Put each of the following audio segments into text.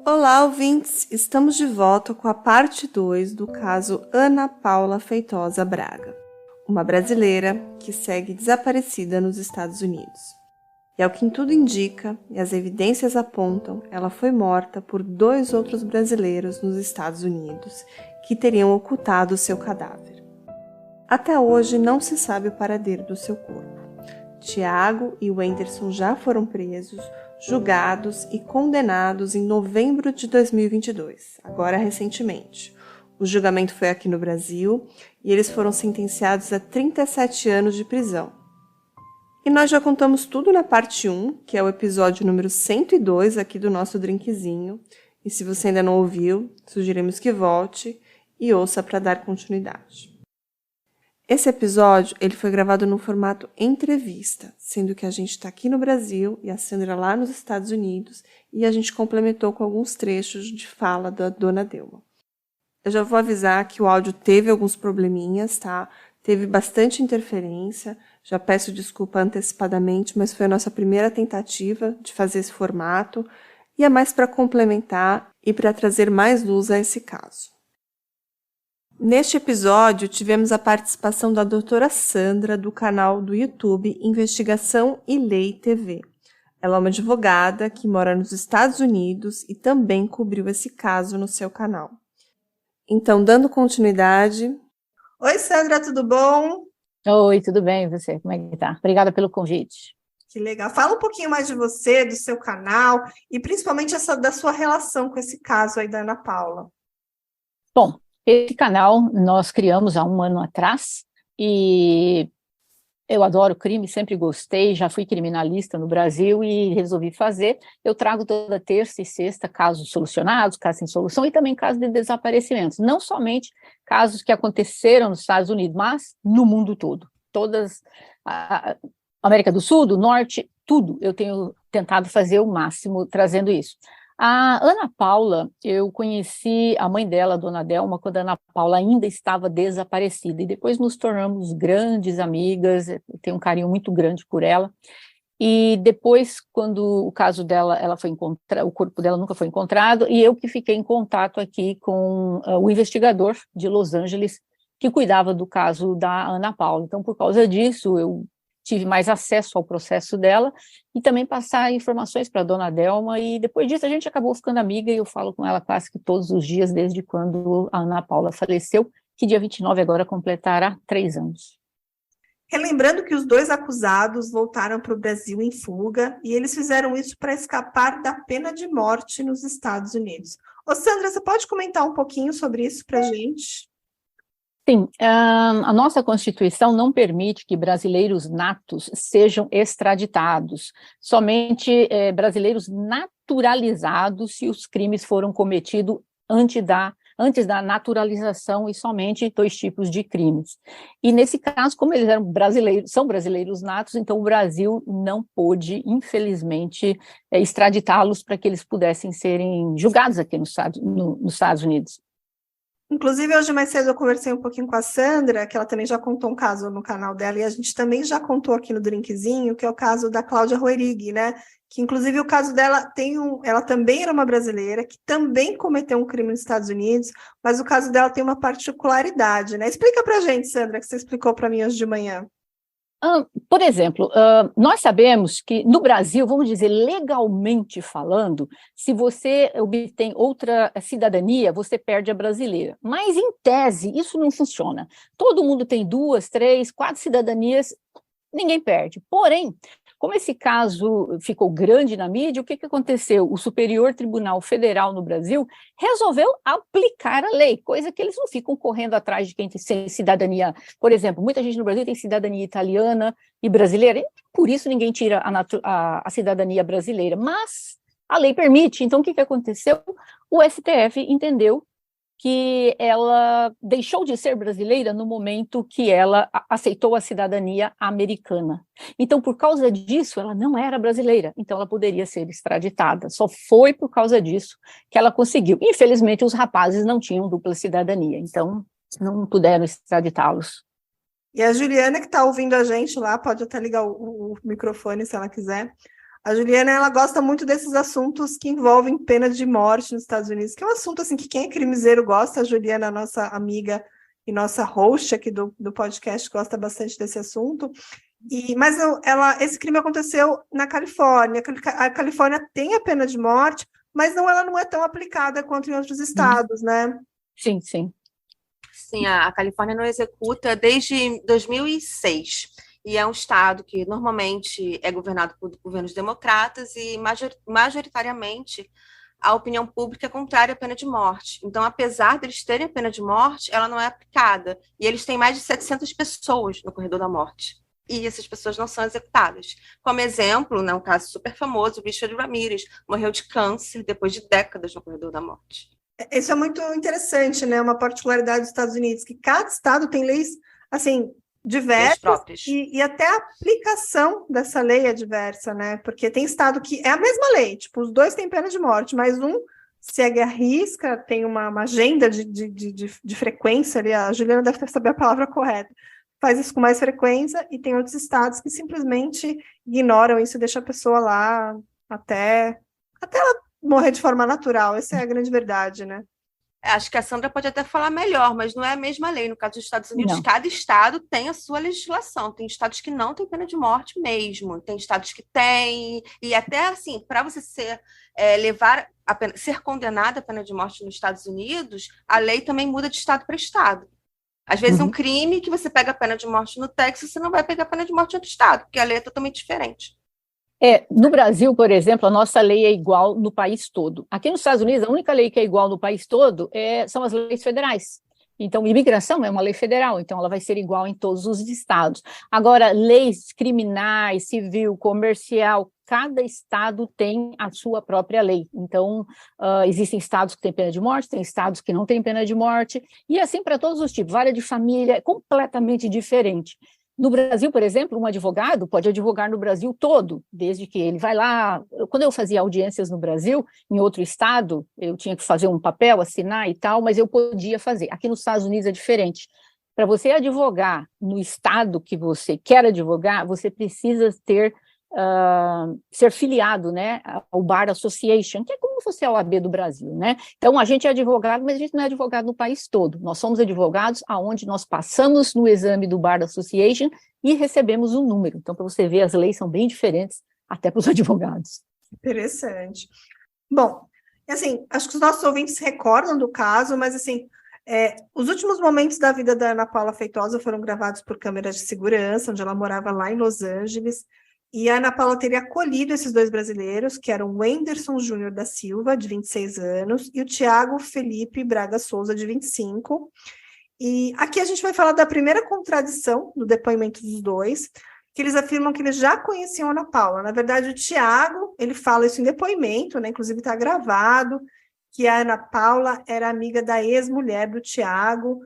Olá, ouvintes! Estamos de volta com a parte 2 do caso Ana Paula Feitosa Braga, uma brasileira que segue desaparecida nos Estados Unidos. E ao que tudo indica, e as evidências apontam, ela foi morta por 2 outros brasileiros nos Estados Unidos que teriam ocultado seu cadáver. Até hoje não se sabe o paradeiro do seu corpo. Tiago e Wenderson já foram presos, julgados e condenados em novembro de 2022, agora recentemente. O julgamento foi aqui no Brasil e eles foram sentenciados a 37 anos de prisão. E nós já contamos tudo na parte 1, que é o episódio número 102 aqui do nosso drinkzinho. E se você ainda não ouviu, sugerimos que volte e ouça para dar continuidade. Esse episódio ele foi gravado no formato entrevista, sendo que a gente está aqui no Brasil e a Sandra lá nos Estados Unidos, e a gente complementou com alguns trechos de fala da Dona Delma. Eu já vou avisar que o áudio teve alguns probleminhas, tá? Teve bastante interferência, já peço desculpa antecipadamente, mas foi a nossa primeira tentativa de fazer esse formato, e é mais para complementar e para trazer mais luz a esse caso. Neste episódio, tivemos a participação da doutora Sandra, do canal do YouTube Investigação e Lei TV. Ela é uma advogada que mora nos Estados Unidos e também cobriu esse caso no seu canal. Então, dando continuidade... Oi, Sandra, tudo bom? Oi, tudo bem, e você? Como é que tá? Obrigada pelo convite. Que legal. Fala um pouquinho mais de você, do seu canal e principalmente da sua relação com esse caso aí da Ana Paula. Bom, esse canal nós criamos há 1 ano atrás e eu adoro crime, sempre gostei, já fui criminalista no Brasil e resolvi fazer. Eu trago toda terça e sexta casos solucionados, casos sem solução e também casos de desaparecimentos. Não somente casos que aconteceram nos Estados Unidos, mas no mundo todo. Todas, a América do Sul, do Norte, tudo. Eu tenho tentado fazer o máximo trazendo isso. A Ana Paula, eu conheci a mãe dela, a Dona Delma, quando a Ana Paula ainda estava desaparecida, e depois nos tornamos grandes amigas, eu tenho um carinho muito grande por ela, e depois, quando o caso dela, o corpo dela nunca foi encontrado, e eu que fiquei em contato aqui com o investigador de Los Angeles, que cuidava do caso da Ana Paula. Então, por causa disso, eu tive mais acesso ao processo dela e também passar informações para a Dona Delma, e depois disso a gente acabou ficando amiga e eu falo com ela quase que todos os dias desde quando a Ana Paula faleceu, que dia 29 agora completará 3 anos. Relembrando que os 2 acusados voltaram para o Brasil em fuga e eles fizeram isso para escapar da pena de morte nos Estados Unidos. Ô Sandra, você pode comentar um pouquinho sobre isso para a gente? Sim, a nossa Constituição não permite que brasileiros natos sejam extraditados, somente brasileiros naturalizados se os crimes foram cometidos antes da naturalização, e somente 2 tipos de crimes. E nesse caso, como eles são brasileiros natos, então o Brasil não pôde, infelizmente, extraditá-los para que eles pudessem serem julgados aqui nos Estados Unidos. Inclusive, hoje mais cedo eu conversei um pouquinho com a Sandra, que ela também já contou um caso no canal dela, e a gente também já contou aqui no Drinkzinho, que é o caso da Cláudia Roerig, né? Que, inclusive, o caso dela ela também era uma brasileira, que também cometeu um crime nos Estados Unidos, mas o caso dela tem uma particularidade, né? Explica pra gente, Sandra, que você explicou para mim hoje de manhã. Por exemplo, nós sabemos que no Brasil, vamos dizer, legalmente falando, se você obtém outra cidadania, você perde a brasileira. Mas, em tese, isso não funciona. Todo mundo tem 2, 3, 4 cidadanias, ninguém perde. Porém, como esse caso ficou grande na mídia, o que aconteceu? O Superior Tribunal Federal no Brasil resolveu aplicar a lei, coisa que eles não ficam correndo atrás de quem tem cidadania. Por exemplo, muita gente no Brasil tem cidadania italiana e brasileira, e por isso ninguém tira a cidadania brasileira, mas a lei permite. Então, o que aconteceu? O STF entendeu que ela deixou de ser brasileira no momento que ela aceitou a cidadania americana. Então, por causa disso, ela não era brasileira, então ela poderia ser extraditada. Só foi por causa disso que ela conseguiu. Infelizmente, os rapazes não tinham dupla cidadania, então não puderam extraditá-los. E a Juliana, que está ouvindo a gente lá, pode até ligar o microfone se ela quiser. A Juliana, ela gosta muito desses assuntos que envolvem pena de morte nos Estados Unidos, que é um assunto assim que quem é crimiseiro gosta. A Juliana, nossa amiga e nossa host aqui do podcast, gosta bastante desse assunto. Mas esse crime aconteceu na Califórnia. A Califórnia tem a pena de morte, mas ela não é tão aplicada quanto em outros estados, né? Sim, sim. Sim, a Califórnia não executa desde 2006. E é um estado que normalmente é governado por governos democratas e majoritariamente a opinião pública é contrária à pena de morte. Então, apesar deles terem a pena de morte, ela não é aplicada. E eles têm mais de 700 pessoas no corredor da morte. E essas pessoas não são executadas. Como exemplo, um caso super famoso, o Richard Ramirez morreu de câncer depois de décadas no corredor da morte. Isso é muito interessante, né? Uma particularidade dos Estados Unidos, que cada estado tem leis, assim, diversas, e até a aplicação dessa lei é diversa, né? Porque tem estado que é a mesma lei, tipo, os dois têm pena de morte, mas um segue a risca, tem uma agenda de frequência ali, a Juliana deve saber a palavra correta, faz isso com mais frequência, e tem outros estados que simplesmente ignoram isso e deixam a pessoa lá até ela morrer de forma natural. Essa é a grande verdade, né? Acho que a Sandra pode até falar melhor, mas não é a mesma lei. No caso dos Estados Unidos, não. Cada estado tem a sua legislação. Tem estados que não têm pena de morte mesmo. Tem estados que têm. E até assim, para você ser condenado à pena de morte nos Estados Unidos, a lei também muda de estado para estado. Às vezes, um crime que você pega a pena de morte no Texas, você não vai pegar a pena de morte em outro estado, porque a lei é totalmente diferente. No Brasil, por exemplo, a nossa lei é igual no país todo. Aqui nos Estados Unidos, a única lei que é igual no país todo são as leis federais. Então, imigração é uma lei federal, então ela vai ser igual em todos os estados. Agora, leis criminais, civil, comercial, cada estado tem a sua própria lei. Então, existem estados que têm pena de morte, tem estados que não têm pena de morte, e assim para todos os tipos. Vara de família é completamente diferente. No Brasil, por exemplo, um advogado pode advogar no Brasil todo, desde que ele vai lá. Quando eu fazia audiências no Brasil, em outro estado, eu tinha que fazer um papel, assinar e tal, mas eu podia fazer. Aqui nos Estados Unidos é diferente. Para você advogar no estado que você quer advogar, você precisa ser filiado, né, ao Bar Association, que é como se fosse a OAB do Brasil, né? Então, a gente é advogado, mas a gente não é advogado no país todo. Nós somos advogados aonde nós passamos no exame do Bar Association e recebemos um número. Então, para você ver, as leis são bem diferentes, até para os advogados. Interessante. Bom, assim, acho que os nossos ouvintes se recordam do caso, mas, assim, os últimos momentos da vida da Ana Paula Feitosa foram gravados por câmeras de segurança, onde ela morava lá em Los Angeles. E a Ana Paula teria acolhido esses dois brasileiros, que eram o Wenderson Júnior da Silva, de 26 anos, e o Tiago Felipe Braga Souza, de 25. E aqui a gente vai falar da primeira contradição no depoimento dos dois, que eles afirmam que eles já conheciam a Ana Paula. Na verdade, o Tiago, ele fala isso em depoimento, né? Inclusive está gravado, que a Ana Paula era amiga da ex-mulher do Tiago.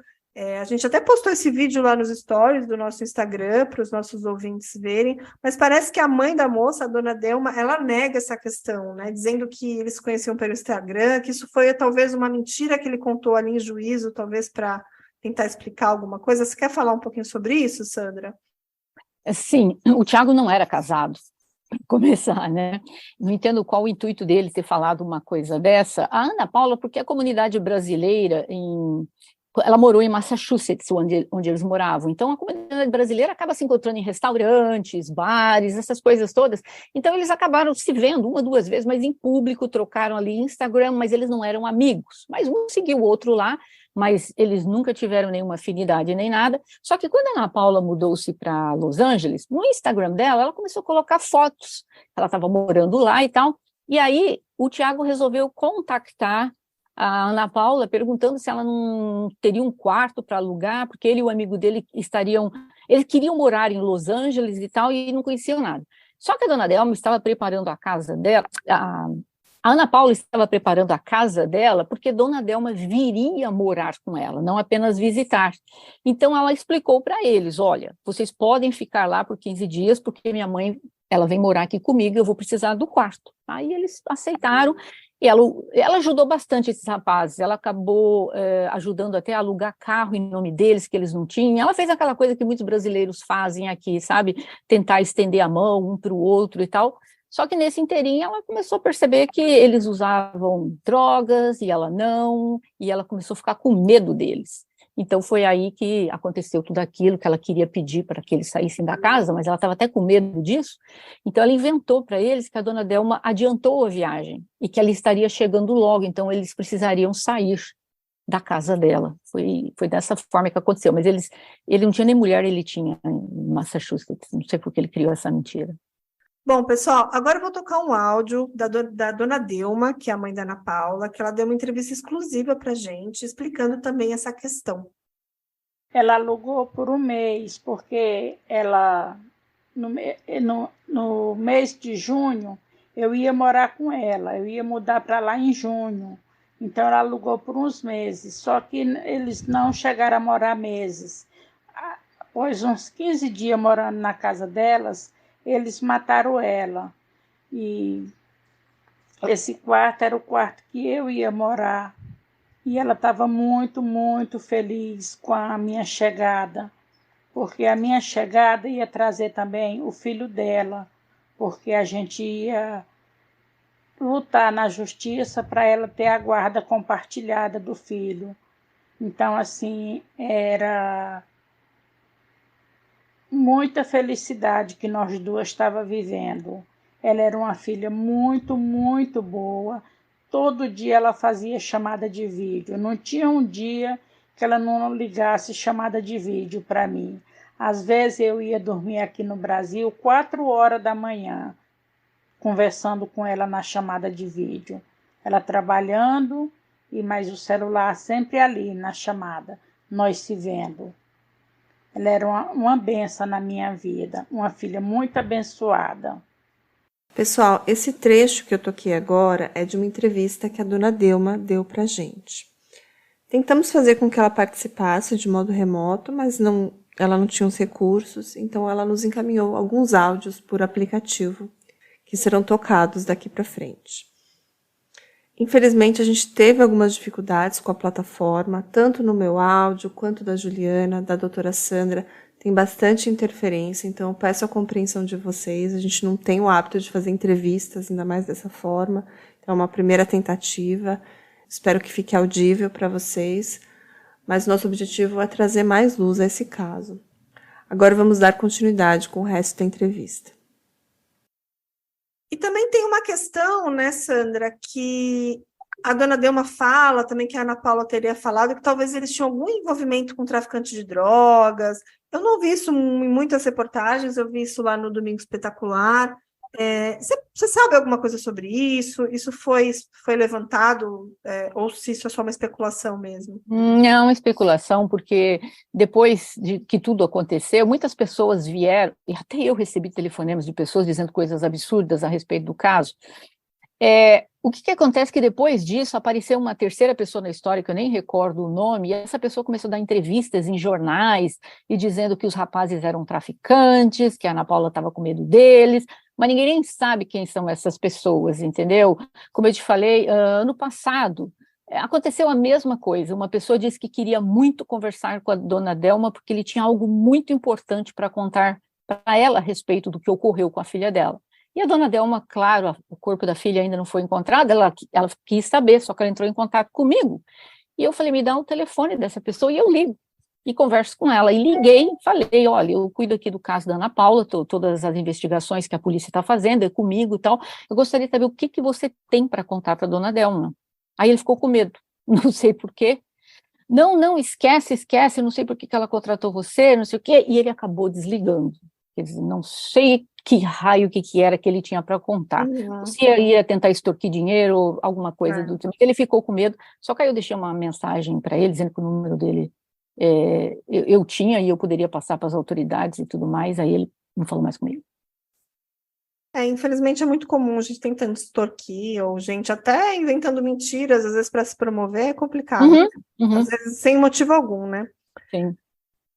A gente até postou esse vídeo lá nos stories do nosso Instagram, para os nossos ouvintes verem, mas parece que a mãe da moça, a dona Delma, ela nega essa questão, né, dizendo que eles se conheciam pelo Instagram, que isso foi talvez uma mentira que ele contou ali em juízo, talvez para tentar explicar alguma coisa. Você quer falar um pouquinho sobre isso, Sandra? Sim, o Tiago não era casado, para começar, né? Não entendo qual o intuito dele ter falado uma coisa dessa. A Ana Paula, porque a comunidade brasileira ela morou em Massachusetts, onde eles moravam. Então, a comunidade brasileira acaba se encontrando em restaurantes, bares, essas coisas todas. Então, eles acabaram se vendo uma, duas vezes, mas em público, trocaram ali Instagram, mas eles não eram amigos. Mas um seguiu o outro lá, mas eles nunca tiveram nenhuma afinidade nem nada. Só que quando a Ana Paula mudou-se para Los Angeles, no Instagram dela, ela começou a colocar fotos. Ela estava morando lá e tal. E aí, o Tiago resolveu contactar a Ana Paula, perguntando se ela não teria um quarto para alugar, porque ele e o amigo dele eles queriam morar em Los Angeles e tal, e não conheciam nada. Só que a dona Delma estava preparando a casa dela, a Ana Paula estava preparando a casa dela, porque dona Delma viria morar com ela, não apenas visitar. Então, ela explicou para eles, olha, vocês podem ficar lá por 15 dias, porque minha mãe, ela vem morar aqui comigo, eu vou precisar do quarto. Aí eles aceitaram. E ela ajudou bastante esses rapazes, ela acabou ajudando até a alugar carro em nome deles, que eles não tinham. Ela fez aquela coisa que muitos brasileiros fazem aqui, sabe? Tentar estender a mão um para o outro e tal. Só que nesse inteirinho ela começou a perceber que eles usavam drogas e ela não, e ela começou a ficar com medo deles. Então foi aí que aconteceu tudo aquilo que ela queria pedir para que eles saíssem da casa, mas ela estava até com medo disso. Então ela inventou para eles que a dona Delma adiantou a viagem e que ela estaria chegando logo, então eles precisariam sair da casa dela. Foi dessa forma que aconteceu, mas ele não tinha nem mulher, ele tinha em Massachusetts, não sei por que ele criou essa mentira. Bom, pessoal, agora eu vou tocar um áudio da dona Delma, que é a mãe da Ana Paula, que ela deu uma entrevista exclusiva para a gente, explicando também essa questão. Ela alugou por um mês, porque ela, no mês de junho, eu ia morar com ela, eu ia mudar para lá em junho. Então, ela alugou por uns meses, só que eles não chegaram a morar meses. Após uns 15 dias morando na casa delas, eles mataram ela. E esse quarto era o quarto que eu ia morar. E ela estava muito, muito feliz com a minha chegada, porque a minha chegada ia trazer também o filho dela, porque a gente ia lutar na justiça para ela ter a guarda compartilhada do filho. Então, assim, era muita felicidade que nós duas estávamos vivendo. Ela era uma filha muito, muito boa. Todo dia ela fazia chamada de vídeo. Não tinha um dia que ela não ligasse chamada de vídeo para mim. Às vezes eu ia dormir aqui no Brasil 4 horas da manhã, conversando com ela na chamada de vídeo. Ela trabalhando, mas o celular sempre ali na chamada, nós se vendo. Ela era uma bênção na minha vida, uma filha muito abençoada. Pessoal, esse trecho que eu toquei agora é de uma entrevista que a dona Delma deu pra gente. Tentamos fazer com que ela participasse de modo remoto, mas ela não tinha os recursos, então ela nos encaminhou alguns áudios por aplicativo que serão tocados daqui para frente. Infelizmente, a gente teve algumas dificuldades com a plataforma, tanto no meu áudio quanto da Juliana, da doutora Sandra. Tem bastante interferência, então eu peço a compreensão de vocês. A gente não tem o hábito de fazer entrevistas, ainda mais dessa forma. Então, é uma primeira tentativa. Espero que fique audível para vocês, mas nosso objetivo é trazer mais luz a esse caso. Agora vamos dar continuidade com o resto da entrevista. E também tem uma questão, né, Sandra, que a dona Delma fala, também que a Ana Paula teria falado, que talvez eles tinham algum envolvimento com traficante de drogas. Eu não vi isso em muitas reportagens, eu vi isso lá no Domingo Espetacular. Você sabe alguma coisa sobre isso? Isso foi levantado, ou se isso é só uma especulação mesmo? Não, é uma especulação, porque depois de que tudo aconteceu, muitas pessoas vieram, e até eu recebi telefonemas de pessoas dizendo coisas absurdas a respeito do caso. O que acontece é que depois disso apareceu uma terceira pessoa na história, que eu nem recordo o nome, e essa pessoa começou a dar entrevistas em jornais, e dizendo que os rapazes eram traficantes, que a Ana Paula estava com medo deles, mas ninguém nem sabe quem são essas pessoas, entendeu? Como eu te falei, ano passado, aconteceu a mesma coisa. Uma pessoa disse que queria muito conversar com a dona Delma, porque ele tinha algo muito importante para contar para ela a respeito do que ocorreu com a filha dela. E a dona Delma, claro, o corpo da filha ainda não foi encontrado, ela quis saber, só que ela entrou em contato comigo. E eu falei, me dá o telefone dessa pessoa, e eu ligo. E converso com ela. E liguei, falei, olha, eu cuido aqui do caso da Ana Paula, todas as investigações que a polícia está fazendo, é comigo e tal. Eu gostaria de saber o que você tem para contar para a dona Delma. Aí ele ficou com medo, não sei por quê. Não, esquece, não sei por que ela contratou você, não sei o quê. E ele acabou desligando. Quer dizer, não sei que raio, que era que ele tinha para contar. Se ia tentar extorquir dinheiro, alguma coisa do tipo. Ele ficou com medo, só que aí eu deixei uma mensagem para ele, dizendo que o número dele eu tinha e eu poderia passar para as autoridades e tudo mais, aí ele não falou mais comigo. Infelizmente é muito comum a gente tentando extorquir, ou gente até inventando mentiras, às vezes para se promover, é complicado. Às vezes sem motivo algum, né? Sim.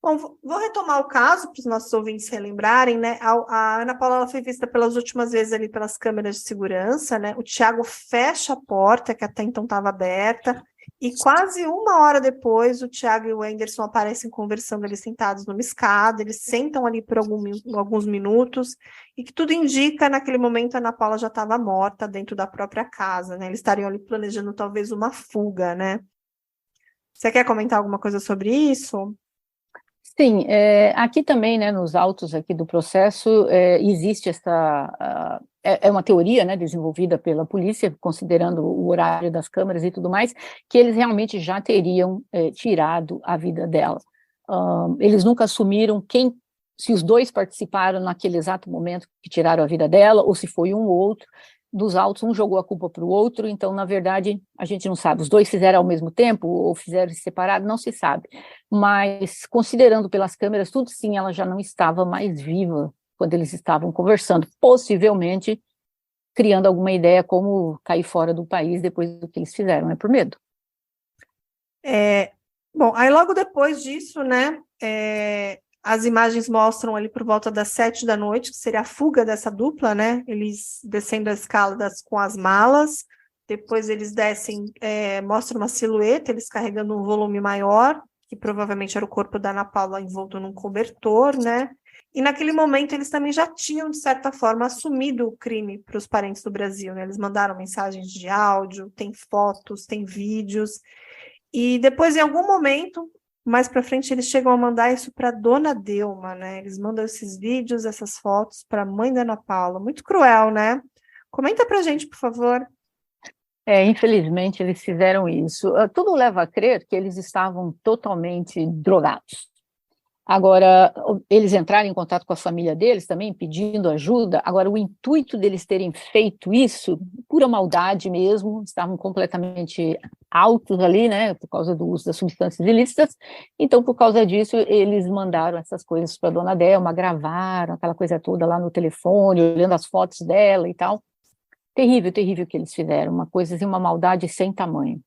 Bom, vou retomar o caso para os nossos ouvintes relembrarem, né? A Ana Paula ela foi vista pelas últimas vezes ali pelas câmeras de segurança, né? O Tiago fecha a porta, que até então estava aberta, e quase uma hora depois o Tiago e o Anderson aparecem conversando ali sentados numa escada, eles sentam ali por alguns minutos, e que tudo indica, naquele momento, a Ana Paula já estava morta dentro da própria casa, né? Eles estariam ali planejando talvez uma fuga, né? Você quer comentar alguma coisa sobre isso? Sim, aqui também, né, nos autos aqui do processo, existe é uma teoria, né, desenvolvida pela polícia, considerando o horário das câmeras e tudo mais, que eles realmente já teriam tirado a vida dela. Eles nunca assumiram se os dois participaram naquele exato momento que tiraram a vida dela, ou se foi um ou outro. Dos autos, um jogou a culpa para o outro, então, na verdade, a gente não sabe. Os dois fizeram ao mesmo tempo ou fizeram separado, não se sabe. Mas, considerando pelas câmeras, tudo sim, ela já não estava mais viva quando eles estavam conversando, possivelmente criando alguma ideia como cair fora do país depois do que eles fizeram, né, por medo. Bom, aí logo depois disso, né, as imagens mostram ali por volta das 7 da noite, que seria a fuga dessa dupla, né, eles descendo a escada com as malas, depois eles descem, mostram uma silhueta, eles carregando um volume maior, que provavelmente era o corpo da Ana Paula envolto num cobertor, né, e naquele momento eles também já tinham, de certa forma, assumido o crime para os parentes do Brasil, né, eles mandaram mensagens de áudio, tem fotos, tem vídeos, e depois, em algum momento, mais para frente, eles chegam a mandar isso para Dona Delma, né? Eles mandam esses vídeos, essas fotos para a mãe da Ana Paula. Muito cruel, né? Comenta para a gente, por favor. Infelizmente, eles fizeram isso. Tudo leva a crer que eles estavam totalmente drogados. Agora, eles entraram em contato com a família deles também, pedindo ajuda. Agora, o intuito deles terem feito isso, pura maldade mesmo, estavam completamente altos ali, né, por causa do uso das substâncias ilícitas. Então, por causa disso, eles mandaram essas coisas para a Dona Delma, gravaram aquela coisa toda lá no telefone, olhando as fotos dela e tal. Terrível, terrível o que eles fizeram, uma coisa assim, uma maldade sem tamanho.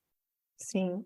Sim.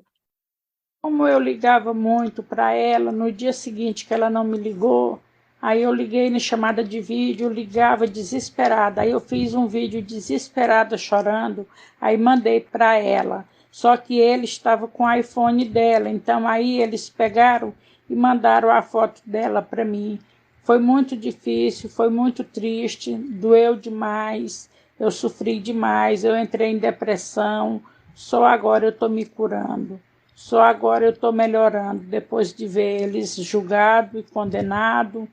Como eu ligava muito para ela, no dia seguinte que ela não me ligou, aí eu liguei na chamada de vídeo, ligava desesperada. Aí eu fiz um vídeo desesperada, chorando, aí mandei para ela. Só que ele estava com o iPhone dela, então aí eles pegaram e mandaram a foto dela para mim. Foi muito difícil, foi muito triste, doeu demais, eu sofri demais, eu entrei em depressão, só agora eu estou me curando. Só agora eu estou melhorando, depois de ver eles julgado e condenado,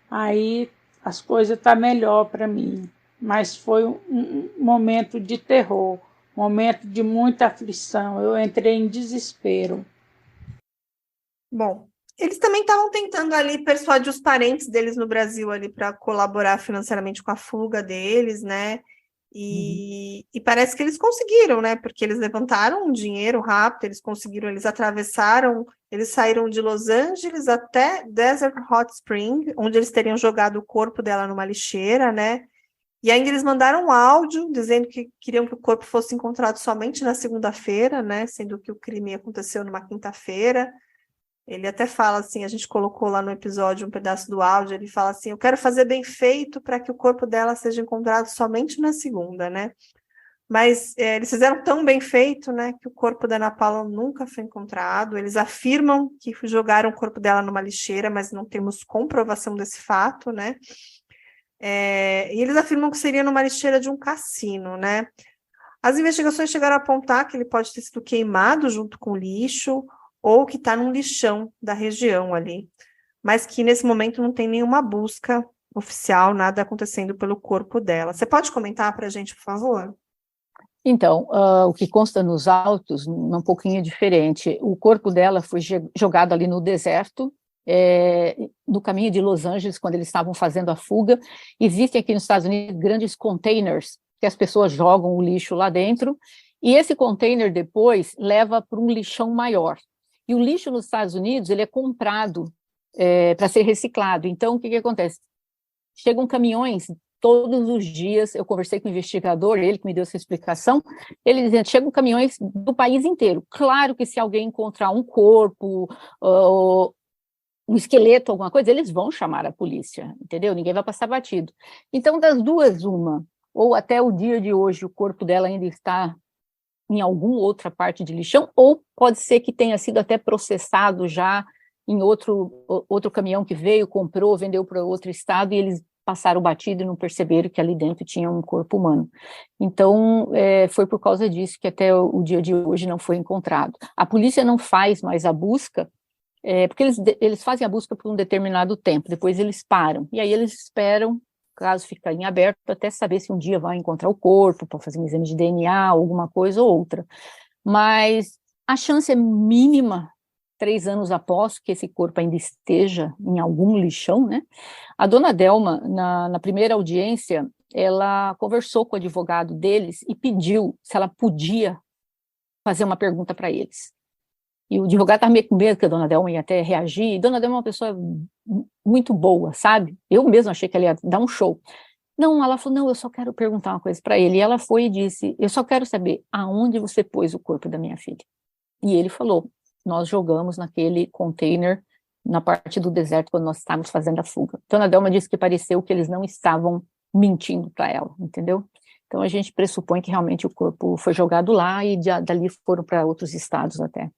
aí as coisas estão melhor para mim. Mas foi um momento de terror, um momento de muita aflição, eu entrei em desespero. Bom, eles também estavam tentando ali persuadir os parentes deles no Brasil ali para colaborar financeiramente com a fuga deles, né? E parece que eles conseguiram, né? Porque eles levantaram um dinheiro rápido, eles conseguiram, eles atravessaram, eles saíram de Los Angeles até Desert Hot Spring, onde eles teriam jogado o corpo dela numa lixeira, né? E ainda eles mandaram um áudio dizendo que queriam que o corpo fosse encontrado somente na segunda-feira, né? Sendo que o crime aconteceu numa quinta-feira. Ele até fala assim, a gente colocou lá no episódio um pedaço do áudio, ele fala assim, eu quero fazer bem feito para que o corpo dela seja encontrado somente na segunda, né? Mas eles fizeram tão bem feito, né, que o corpo da Ana Paula nunca foi encontrado. Eles afirmam que jogaram o corpo dela numa lixeira, mas não temos comprovação desse fato, né? E eles afirmam que seria numa lixeira de um cassino, né? As investigações chegaram a apontar que ele pode ter sido queimado junto com lixo, ou que está num lixão da região ali, mas que nesse momento não tem nenhuma busca oficial, nada acontecendo pelo corpo dela. Você pode comentar para a gente, por favor? Então, o que consta nos autos, um pouquinho diferente, o corpo dela foi jogado ali no deserto, no caminho de Los Angeles, quando eles estavam fazendo a fuga. Existem aqui nos Estados Unidos grandes containers, que as pessoas jogam o lixo lá dentro, e esse container depois leva para um lixão maior. E o lixo nos Estados Unidos, ele é comprado para ser reciclado. Então, o que acontece? Chegam caminhões todos os dias, eu conversei com o investigador, ele que me deu essa explicação, ele dizendo, chegam caminhões do país inteiro. Claro que se alguém encontrar um corpo, um esqueleto, alguma coisa, eles vão chamar a polícia, entendeu? Ninguém vai passar batido. Então, das duas, uma, ou até o dia de hoje o corpo dela ainda está em alguma outra parte de lixão, ou pode ser que tenha sido até processado já em outro caminhão que veio, comprou, vendeu para outro estado, e eles passaram batido e não perceberam que ali dentro tinha um corpo humano. Então, foi por causa disso que até o dia de hoje não foi encontrado. A polícia não faz mais a busca, porque eles fazem a busca por um determinado tempo, depois eles param, e aí eles esperam, caso fique em aberto, até saber se um dia vai encontrar o corpo, para fazer um exame de DNA, alguma coisa ou outra. Mas a chance é mínima, 3 anos após que esse corpo ainda esteja em algum lixão, né? A dona Delma, na primeira audiência, ela conversou com o advogado deles e pediu se ela podia fazer uma pergunta para eles. E o advogado estava meio com medo que a dona Delma ia até reagir, e a dona Delma é uma pessoa muito boa, sabe? Eu mesma achei que ela ia dar um show. Não, ela falou, não, eu só quero perguntar uma coisa para ele. E ela foi e disse, eu só quero saber aonde você pôs o corpo da minha filha. E ele falou, nós jogamos naquele container na parte do deserto quando nós estávamos fazendo a fuga. Então, a Delma disse que pareceu que eles não estavam mentindo para ela, entendeu? Então, a gente pressupõe que realmente o corpo foi jogado lá e dali foram para outros estados até.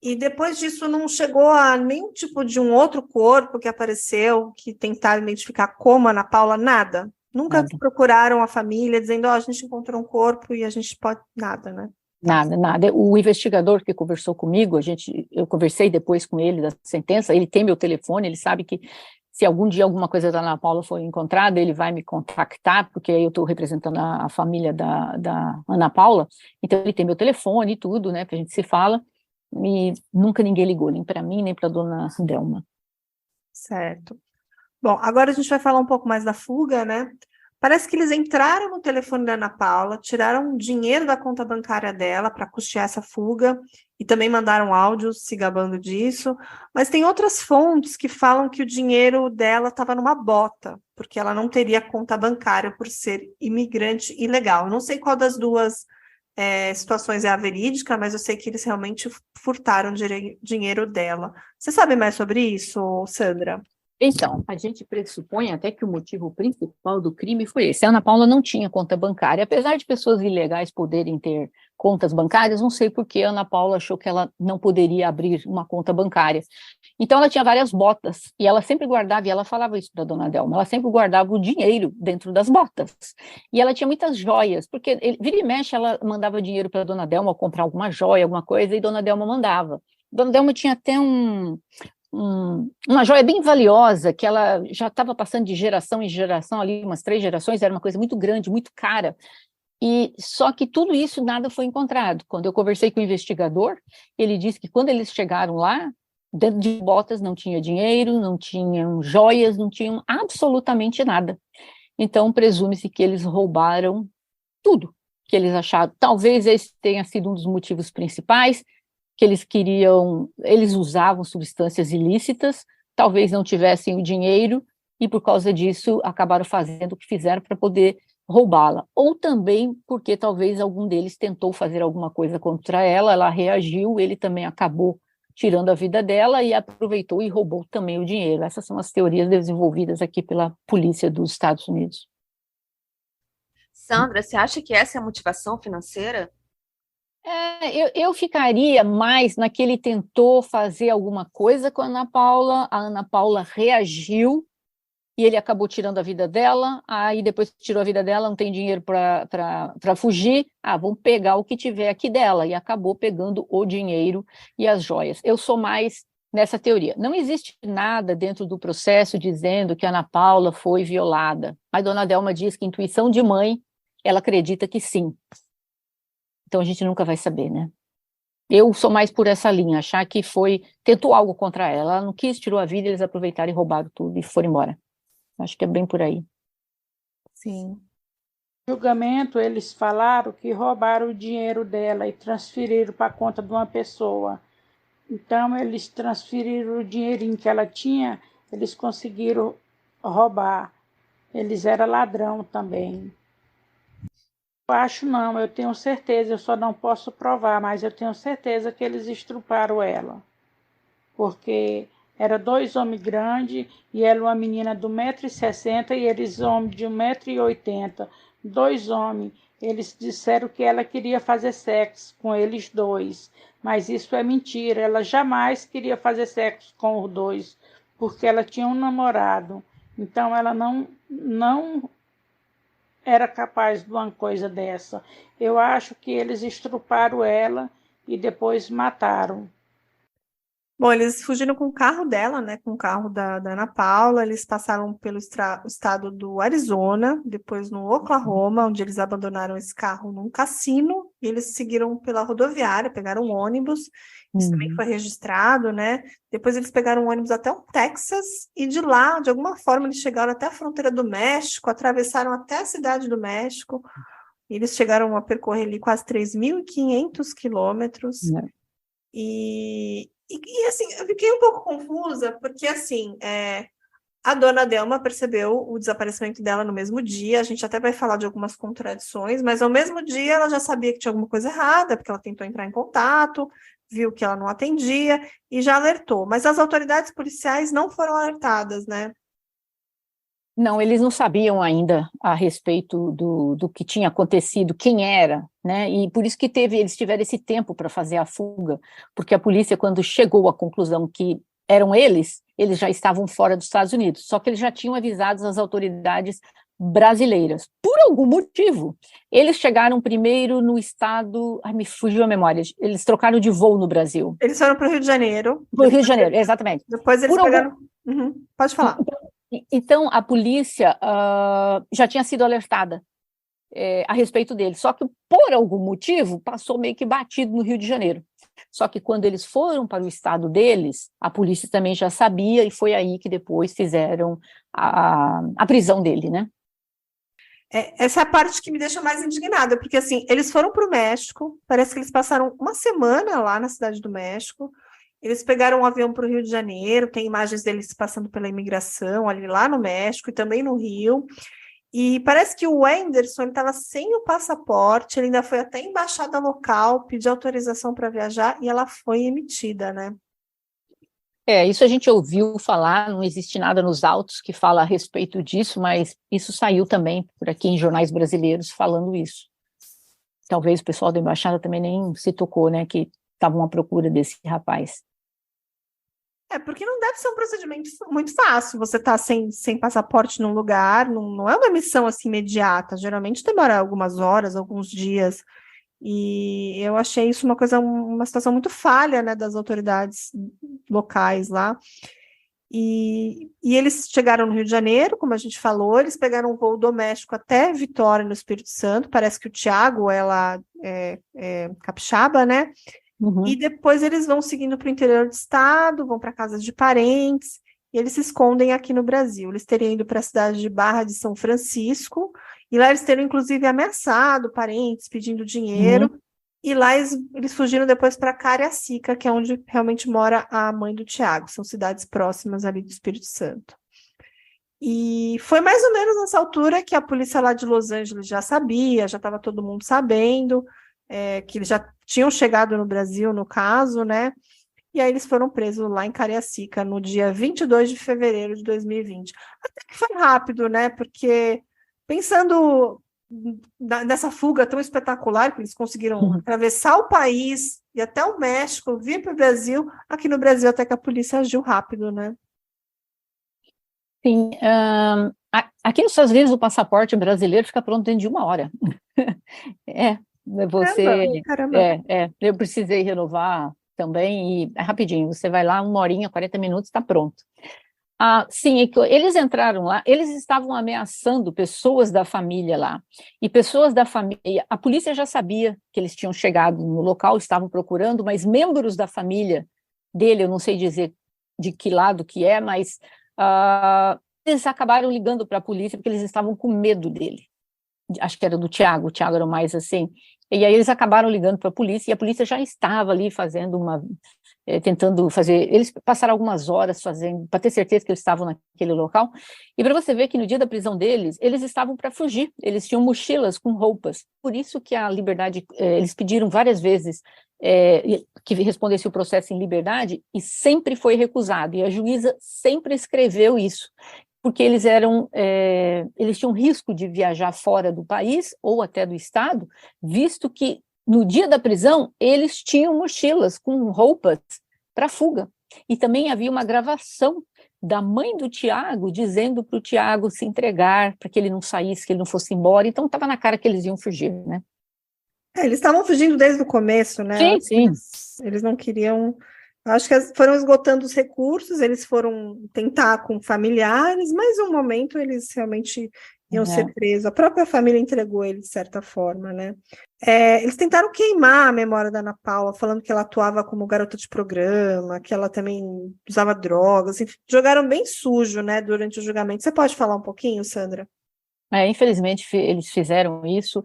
E depois disso não chegou a nenhum tipo de um outro corpo que apareceu, que tentaram identificar como Ana Paula, nada? Nunca Nada. procuraram a família dizendo, a gente encontrou um corpo e a gente pode... Nada, né? Nada. O investigador que conversou comigo, eu conversei depois com ele da sentença, ele tem meu telefone, ele sabe que se algum dia alguma coisa da Ana Paula for encontrada, ele vai me contactar, porque eu estou representando a família da Ana Paula, então ele tem meu telefone e tudo, né, que a gente se fala, e nunca ninguém ligou, nem para mim, nem para a dona Delma. Certo. Bom, agora a gente vai falar um pouco mais da fuga, né? Parece que eles entraram no telefone da Ana Paula, tiraram dinheiro da conta bancária dela para custear essa fuga e também mandaram áudios se gabando disso. Mas tem outras fontes que falam que o dinheiro dela estava numa bota, porque ela não teria conta bancária por ser imigrante ilegal. Eu não sei qual das duas situações é a verídica, mas eu sei que eles realmente furtaram dinheiro dela. Você sabe mais sobre isso, Sandra? Então, a gente pressupõe até que o motivo principal do crime foi esse. A Ana Paula não tinha conta bancária. Apesar de pessoas ilegais poderem ter contas bancárias, não sei por que a Ana Paula achou que ela não poderia abrir uma conta bancária. Então, ela tinha várias botas, e ela sempre guardava, e ela falava isso para a dona Delma, ela sempre guardava o dinheiro dentro das botas. E ela tinha muitas joias, porque vira e mexe, ela mandava dinheiro para a dona Delma comprar alguma joia, alguma coisa, e dona Delma mandava. Dona Delma tinha até uma joia bem valiosa, que ela já estava passando de geração em geração, ali umas 3 gerações, era uma coisa muito grande, muito cara, e só que tudo isso nada foi encontrado. Quando eu conversei com o investigador, ele disse que quando eles chegaram lá, dentro de botas não tinha dinheiro, não tinham joias, não tinham absolutamente nada. Então, presume-se que eles roubaram tudo que eles acharam. Talvez esse tenha sido um dos motivos principais, que eles usavam substâncias ilícitas, talvez não tivessem o dinheiro, e por causa disso acabaram fazendo o que fizeram para poder roubá-la. Ou também porque talvez algum deles tentou fazer alguma coisa contra ela, ela reagiu, ele também acabou tirando a vida dela e aproveitou e roubou também o dinheiro. Essas são as teorias desenvolvidas aqui pela polícia dos Estados Unidos. Sandra, você acha que essa é a motivação financeira? Eu ficaria mais naquele tentou fazer alguma coisa com a Ana Paula reagiu e ele acabou tirando a vida dela, aí depois que tirou a vida dela, não tem dinheiro para fugir, vamos pegar o que tiver aqui dela, e acabou pegando o dinheiro e as joias. Eu sou mais nessa teoria. Não existe nada dentro do processo dizendo que a Ana Paula foi violada, mas dona Delma diz que intuição de mãe, ela acredita que sim. Então a gente nunca vai saber, né? Eu sou mais por essa linha, achar que tentou algo contra ela, ela não quis, tirou a vida, eles aproveitaram e roubaram tudo e foram embora. Acho que é bem por aí. Sim. No julgamento, eles falaram que roubaram o dinheiro dela e transferiram para a conta de uma pessoa. Então, eles transferiram o dinheirinho que ela tinha, eles conseguiram roubar. Eles eram ladrão também. Eu acho não, eu tenho certeza, eu só não posso provar, mas eu tenho certeza que eles estruparam ela. porque era 2 homens grandes e ela uma menina de 1,60 m e eles homens de 1,80 m. 2 homens. Eles disseram que ela queria fazer sexo com eles dois, mas isso é mentira. Ela jamais queria fazer sexo com os dois, porque ela tinha um namorado. Então ela não era capaz de uma coisa dessa. Eu acho que eles estruparam ela e depois mataram. Bom, eles fugiram com o carro dela, né? Com o carro da Ana Paula. Eles passaram pelo estado do Arizona, depois no Oklahoma, onde eles abandonaram esse carro num cassino. E eles seguiram pela rodoviária, pegaram um ônibus. Isso também foi registrado, né? Depois eles pegaram um ônibus até o Texas. E de lá, de alguma forma, eles chegaram até a fronteira do México, atravessaram até a cidade do México. E eles chegaram a percorrer ali quase 3.500 quilômetros. E assim, eu fiquei um pouco confusa, porque assim, a dona Delma percebeu o desaparecimento dela no mesmo dia, a gente até vai falar de algumas contradições, mas ao mesmo dia ela já sabia que tinha alguma coisa errada, porque ela tentou entrar em contato, viu que ela não atendia e já alertou. Mas as autoridades policiais não foram alertadas, né? Não, eles não sabiam ainda a respeito do que tinha acontecido, quem era, né? E por isso que eles tiveram esse tempo para fazer a fuga, porque a polícia, quando chegou à conclusão que eram eles já estavam fora dos Estados Unidos, só que eles já tinham avisado as autoridades brasileiras. Por algum motivo, eles chegaram primeiro no estado... Ai, me fugiu a memória. Eles trocaram de voo no Brasil. Eles foram para o Rio de Janeiro. Para o Rio de Janeiro, exatamente. Depois eles pegaram... Pode falar. Então, a polícia já tinha sido alertada a respeito deles, só que por algum motivo passou meio que batido no Rio de Janeiro. Só que quando eles foram para o estado deles, a polícia também já sabia e foi aí que depois fizeram a prisão dele, né? Essa é a parte que me deixa mais indignada, porque assim, eles foram para o México, parece que eles passaram uma semana lá na cidade do México, eles pegaram um avião para o Rio de Janeiro, tem imagens deles passando pela imigração ali lá no México e também no Rio, e parece que o Wenderson estava sem o passaporte, ele ainda foi até a embaixada local, pediu autorização para viajar e ela foi emitida, né? Isso a gente ouviu falar, não existe nada nos autos que fala a respeito disso, mas isso saiu também por aqui em jornais brasileiros falando isso. Talvez o pessoal da embaixada também nem se tocou, né, que estavam à procura desse rapaz. Porque não deve ser um procedimento muito fácil, você tá sem passaporte num lugar, não é uma missão assim imediata, geralmente demora algumas horas, alguns dias, e eu achei isso uma situação muito falha, né, das autoridades locais lá, e eles chegaram no Rio de Janeiro, como a gente falou, eles pegaram um voo doméstico até Vitória, no Espírito Santo, parece que o Thiago, ela é capixaba, né, e depois eles vão seguindo para o interior do estado, vão para casas de parentes, e eles se escondem aqui no Brasil. Eles teriam ido para a cidade de Barra de São Francisco, e lá eles teriam, inclusive, ameaçado parentes, pedindo dinheiro, e lá eles fugiram depois para Cariacica, que é onde realmente mora a mãe do Thiago, são cidades próximas ali do Espírito Santo. E foi mais ou menos nessa altura que a polícia lá de Los Angeles já sabia, já estava todo mundo sabendo, que eles já tinham chegado no Brasil, no caso, né? E aí eles foram presos lá em Cariacica, no dia 22 de fevereiro de 2020. Até que foi rápido, né? Porque pensando nessa fuga tão espetacular, que eles conseguiram atravessar o país e até o México, vir para o Brasil, aqui no Brasil até que a polícia agiu rápido, né? Sim, aqui nos Estados Unidos o passaporte brasileiro fica pronto dentro de 1 hora. Caramba. Eu precisei renovar também, e é rapidinho, você vai lá, 1 horinha, 40 minutos, está pronto. Sim, eles entraram lá, eles estavam ameaçando pessoas da família lá, e pessoas da família, a polícia já sabia que eles tinham chegado no local, estavam procurando, mas membros da família dele, eu não sei dizer de que lado que é, mas eles acabaram ligando para a polícia porque eles estavam com medo dele. Acho que era do Thiago, o Thiago era mais assim, E aí eles acabaram ligando para a polícia, e a polícia já estava ali fazendo tentando fazer, eles passaram algumas horas fazendo, para ter certeza que eles estavam naquele local, e para você ver que no dia da prisão deles, eles estavam para fugir, eles tinham mochilas com roupas, por isso que a liberdade, eles pediram várias vezes que respondesse o processo em liberdade, e sempre foi recusado, e a juíza sempre escreveu isso, porque eles tinham risco de viajar fora do país, ou até do estado, visto que no dia da prisão, eles tinham mochilas com roupas para fuga. E também havia uma gravação da mãe do Tiago dizendo para o Tiago se entregar, para que ele não saísse, que ele não fosse embora. Então, estava na cara que eles iam fugir, né? Eles estavam fugindo desde o começo, né? Sim, sim. Eles não queriam... Acho que foram esgotando os recursos, eles foram tentar com familiares, mas em um momento eles realmente iam ser presos. A própria família entregou ele de certa forma, né? Eles tentaram queimar a memória da Ana Paula, falando que ela atuava como garota de programa, que ela também usava drogas, enfim, jogaram bem sujo, né, durante o julgamento. Você pode falar um pouquinho, Sandra? Infelizmente, eles fizeram isso.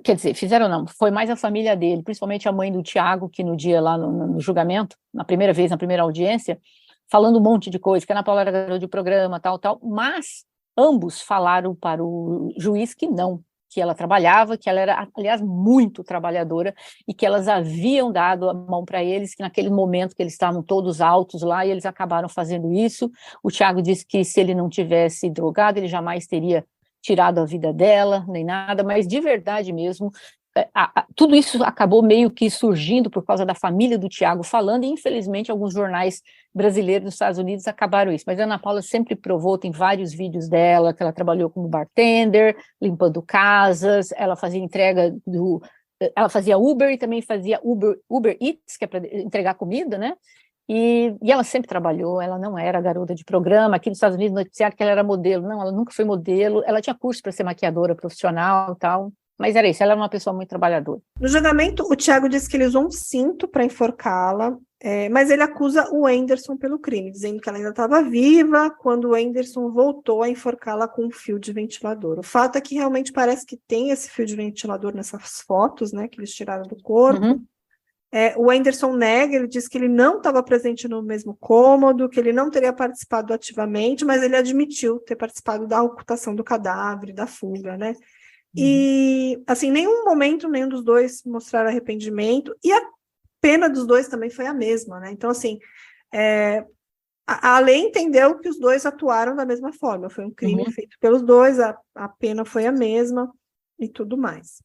Quer dizer, fizeram não, foi mais a família dele, principalmente a mãe do Tiago, que no dia lá no julgamento, na primeira vez, na primeira audiência, falando um monte de coisa, que a Ana Paula era garota de programa, tal, mas ambos falaram para o juiz que não, que ela trabalhava, que ela era, aliás, muito trabalhadora, e que elas haviam dado a mão para eles, que naquele momento que eles estavam todos altos lá, e eles acabaram fazendo isso. O Tiago disse que se ele não tivesse drogado, ele jamais teria tirado a vida dela, nem nada, mas de verdade mesmo, tudo isso acabou meio que surgindo por causa da família do Tiago falando, e infelizmente alguns jornais brasileiros nos Estados Unidos acabaram isso, mas a Ana Paula sempre provou, tem vários vídeos dela, que ela trabalhou como bartender, limpando casas, ela fazia entrega ela fazia Uber e também fazia Uber Eats, que é para entregar comida, né? E ela sempre trabalhou, ela não era garota de programa, aqui nos Estados Unidos noticiaram que ela era modelo, não, ela nunca foi modelo, ela tinha curso para ser maquiadora profissional e tal, mas era isso, ela era uma pessoa muito trabalhadora. No julgamento, o Tiago disse que ele usou um cinto para enforcá-la, mas ele acusa o Anderson pelo crime, dizendo que ela ainda estava viva quando o Anderson voltou a enforcá-la com um fio de ventilador. O fato é que realmente parece que tem esse fio de ventilador nessas fotos, né, que eles tiraram do corpo. Uhum. O Anderson nega, ele diz que ele não estava presente no mesmo cômodo, que ele não teria participado ativamente, mas ele admitiu ter participado da ocultação do cadáver, da fuga, né? E, assim, nenhum momento, nenhum dos dois mostraram arrependimento, e a pena dos dois também foi a mesma, né? Então, assim, a lei entendeu que os dois atuaram da mesma forma, foi um crime feito pelos dois, a pena foi a mesma e tudo mais.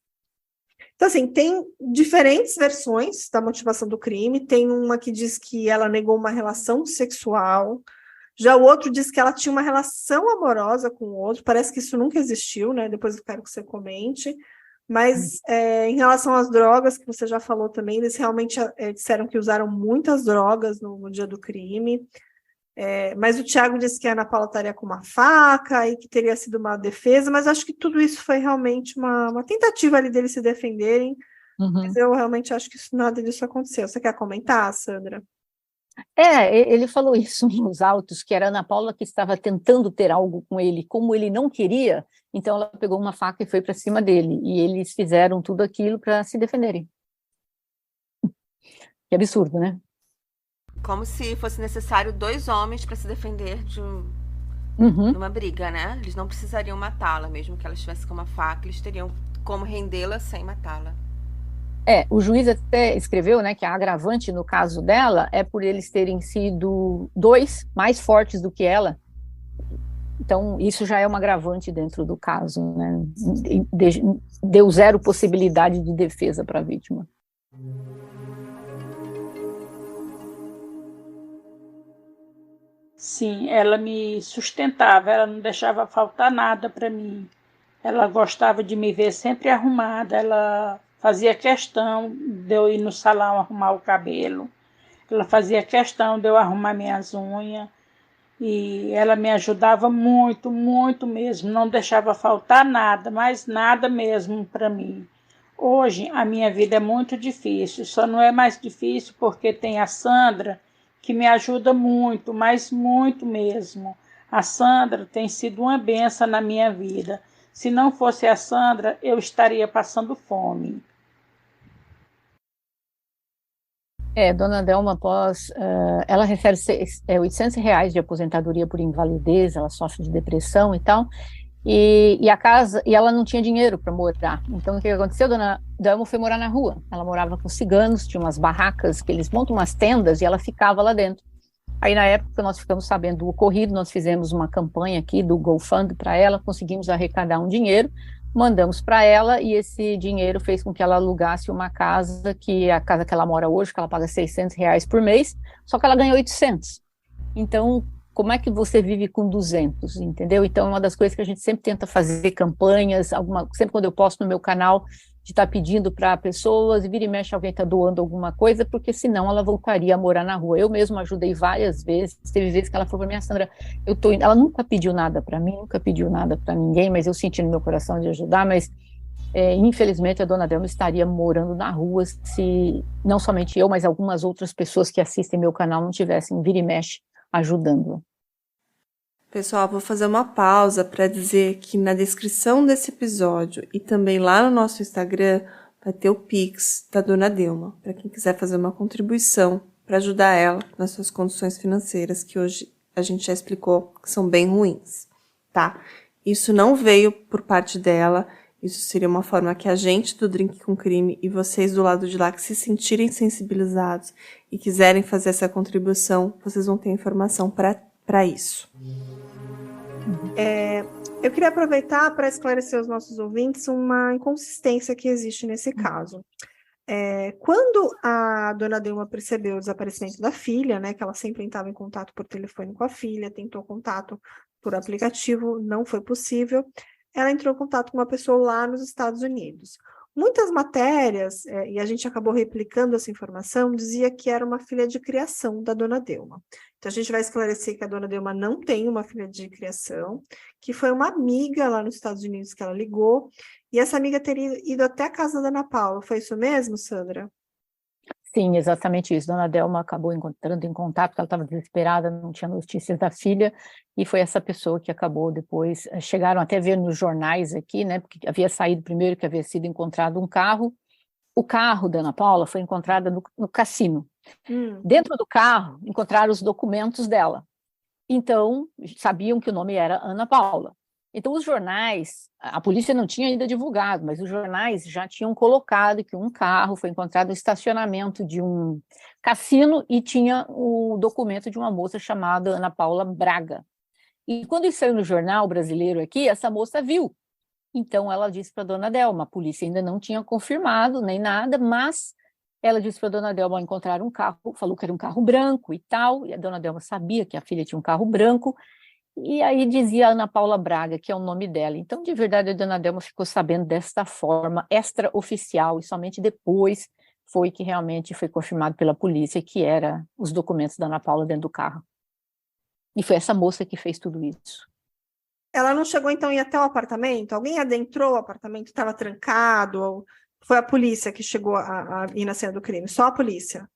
Então, assim, tem diferentes versões da motivação do crime. Tem uma que diz que ela negou uma relação sexual. Já o outro diz que ela tinha uma relação amorosa com o outro. Parece que isso nunca existiu, né? Depois eu quero que você comente. Mas em relação às drogas, que você já falou também, eles realmente disseram que usaram muitas drogas no dia do crime. Mas o Tiago disse que a Ana Paula estaria com uma faca e que teria sido uma defesa, mas acho que tudo isso foi realmente uma tentativa ali deles se defenderem, mas eu realmente acho que nada disso aconteceu. Você quer comentar, Sandra? Ele falou isso nos autos, que era a Ana Paula que estava tentando ter algo com ele, como ele não queria, então ela pegou uma faca e foi para cima dele, e eles fizeram tudo aquilo para se defenderem. Que absurdo, né? Como se fosse necessário 2 homens para se defender de uma briga, né? Eles não precisariam matá-la, mesmo que ela estivesse com uma faca, eles teriam como rendê-la sem matá-la. O juiz até escreveu, né, que a agravante no caso dela é por eles terem sido 2 mais fortes do que ela. Então, isso já é uma agravante dentro do caso, né? Deu 0 possibilidade de defesa para a vítima. Sim, ela me sustentava, ela não deixava faltar nada para mim. Ela gostava de me ver sempre arrumada, ela fazia questão de eu ir no salão arrumar o cabelo. Ela fazia questão de eu arrumar minhas unhas. E ela me ajudava muito, muito mesmo. Não deixava faltar nada, mas nada mesmo para mim. Hoje a minha vida é muito difícil, só não é mais difícil porque tem a Sandra, que me ajuda muito, mas muito mesmo. A Sandra tem sido uma bênção na minha vida. Se não fosse a Sandra, eu estaria passando fome. Dona Delma, ela recebe R$ 800 de aposentadoria por invalidez, ela sofre de depressão e tal, e a casa, e ela não tinha dinheiro para morar. Então, o que aconteceu? Dona Delma foi morar na rua. Ela morava com ciganos, tinha umas barracas que eles montam umas tendas e ela ficava lá dentro. Aí, na época, nós ficamos sabendo do ocorrido, nós fizemos uma campanha aqui do GoFund para ela, conseguimos arrecadar um dinheiro, mandamos para ela, e esse dinheiro fez com que ela alugasse uma casa, que é a casa que ela mora hoje, que ela paga R$ 600 por mês, só que ela ganha 800. Então, como é que você vive com 200, entendeu? Então, é uma das coisas que a gente sempre tenta fazer campanhas, sempre quando eu posto no meu canal, de estar pedindo para pessoas, e vira e mexe alguém está doando alguma coisa, porque senão ela voltaria a morar na rua. Eu mesma ajudei várias vezes, teve vezes que ela falou para mim: Sandra, eu tô indo. Ela nunca pediu nada para mim, nunca pediu nada para ninguém, mas eu senti no meu coração de ajudar, mas infelizmente a dona Delma estaria morando na rua se não somente eu, mas algumas outras pessoas que assistem meu canal não tivessem vira e mexe ajudando. Pessoal, vou fazer uma pausa para dizer que na descrição desse episódio e também lá no nosso Instagram vai ter o Pix da Dona Delma, para quem quiser fazer uma contribuição para ajudar ela nas suas condições financeiras, que hoje a gente já explicou que são bem ruins, tá? Isso não veio por parte dela, isso seria uma forma que a gente do Drink com Crime e vocês do lado de lá que se sentirem sensibilizados e quiserem fazer essa contribuição, vocês vão ter informação para isso. Eu queria aproveitar para esclarecer aos nossos ouvintes uma inconsistência que existe nesse caso. Quando a dona Delma percebeu o desaparecimento da filha, né, que ela sempre entrava em contato por telefone com a filha, tentou contato por aplicativo, não foi possível, ela entrou em contato com uma pessoa lá nos Estados Unidos. Muitas matérias, e a gente acabou replicando essa informação, dizia que era uma filha de criação da dona Delma. Então, a gente vai esclarecer que a dona Delma não tem uma filha de criação, que foi uma amiga lá nos Estados Unidos que ela ligou, e essa amiga teria ido até a casa da Ana Paula. Foi isso mesmo, Sandra? Sim, exatamente isso. Dona Delma acabou entrando em contato, porque ela estava desesperada, não tinha notícias da filha, e foi essa pessoa que acabou depois, chegaram até a ver nos jornais aqui, né, porque havia saído primeiro que havia sido encontrado um carro. O carro da Ana Paula foi encontrado no cassino. Dentro do carro, encontraram os documentos dela. Então, sabiam que o nome era Ana Paula. Então, os jornais, a polícia não tinha ainda divulgado, mas os jornais já tinham colocado que um carro foi encontrado no estacionamento de um cassino e tinha o documento de uma moça chamada Ana Paula Braga. E quando isso saiu no jornal brasileiro aqui, essa moça viu. Então, ela disse para a dona Delma, a polícia ainda não tinha confirmado nem nada, mas ela disse para a dona Delma encontrar um carro, falou que era um carro branco e tal, e a dona Delma sabia que a filha tinha um carro branco, e aí dizia Ana Paula Braga, que é o nome dela. Então, de verdade, a dona Delma ficou sabendo desta forma extraoficial, e somente depois foi que realmente foi confirmado pela polícia que eram os documentos da Ana Paula dentro do carro. E foi essa moça que fez tudo isso. Ela não chegou, então, a ir até o apartamento? Alguém adentrou o apartamento, estava trancado? Ou foi a polícia que chegou a ir na cena do crime? Só a polícia?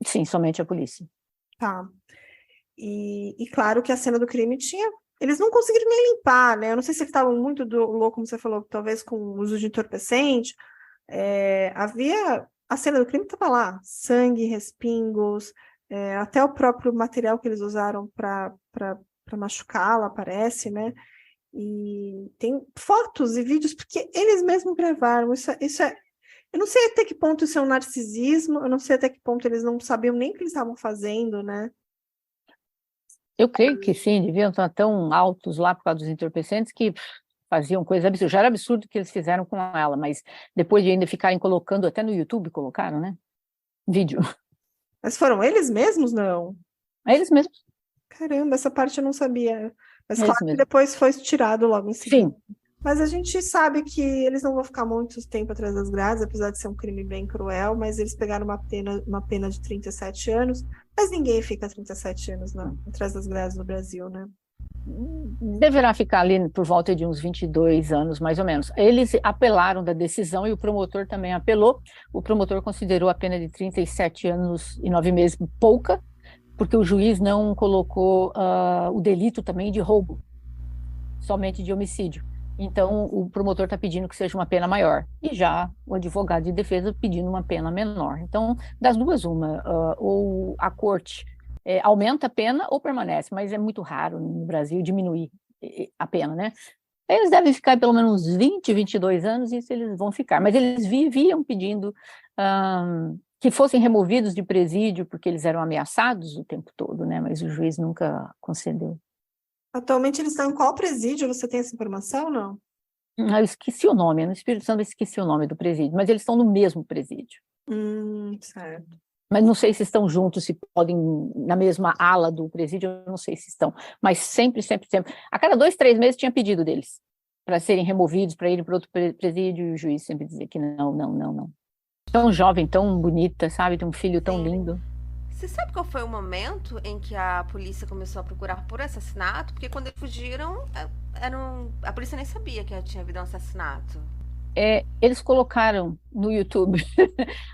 Sim, somente a polícia. Tá. E claro que a cena do crime tinha... Eles não conseguiram nem limpar, né? Eu não sei se eles estavam muito louco, como você falou, talvez com o uso de entorpecente. A cena do crime estava lá. Sangue, respingos, até o próprio material que eles usaram para machucá-la, parece, né? E tem fotos e vídeos, porque eles mesmos gravaram. Isso é... Eu não sei até que ponto isso é um narcisismo, eu não sei até que ponto eles não sabiam nem o que eles estavam fazendo, né? Eu creio que sim, deviam estar tão altos lá por causa dos entorpecentes que faziam coisas absurdas. Já era absurdo o que eles fizeram com ela, mas depois de ainda ficarem colocando, até no YouTube colocaram, né? Vídeo. Mas foram eles mesmos, não? É eles mesmos. Caramba, essa parte eu não sabia. Mas É claro isso que mesmo. depois foi tirado logo em seguida. Sim. Mas a gente sabe que eles não vão ficar muito tempo atrás das grades, apesar de ser um crime bem cruel, mas eles pegaram uma pena de 37 anos, mas ninguém fica 37 anos atrás das grades no Brasil, né? Deverá ficar ali por volta de uns 22 anos, mais ou menos. Eles apelaram da decisão e o promotor também apelou. O promotor considerou a pena de 37 anos e 9 meses pouca, porque o juiz não colocou o delito também de roubo, somente de homicídio. Então, o promotor está pedindo que seja uma pena maior, e já o advogado de defesa pedindo uma pena menor. Então, das duas, uma, ou a corte aumenta a pena ou permanece, mas é muito raro no Brasil diminuir a pena, né? Eles devem ficar pelo menos 20, 22 anos, e isso eles vão ficar. Mas eles viviam pedindo que fossem removidos de presídio, porque eles eram ameaçados o tempo todo, né? Mas o juiz nunca concedeu. Atualmente eles estão em qual presídio? Você tem essa informação, não? Eu esqueci o nome, no Espírito Santo eu esqueci o nome do presídio, mas eles estão no mesmo presídio. Certo. Mas não sei se estão juntos, se podem, na mesma ala do presídio, eu não sei se estão. Mas sempre, sempre, sempre. A cada 2, 3 meses tinha pedido deles para serem removidos, para irem para outro presídio, e o juiz sempre dizia que não, não, não, não. Tão jovem, tão bonita, sabe? Tem um filho tão lindo. Você sabe qual foi o momento em que a polícia começou a procurar por assassinato? Porque quando eles fugiram, a polícia nem sabia que tinha havido um assassinato. Eles colocaram no YouTube,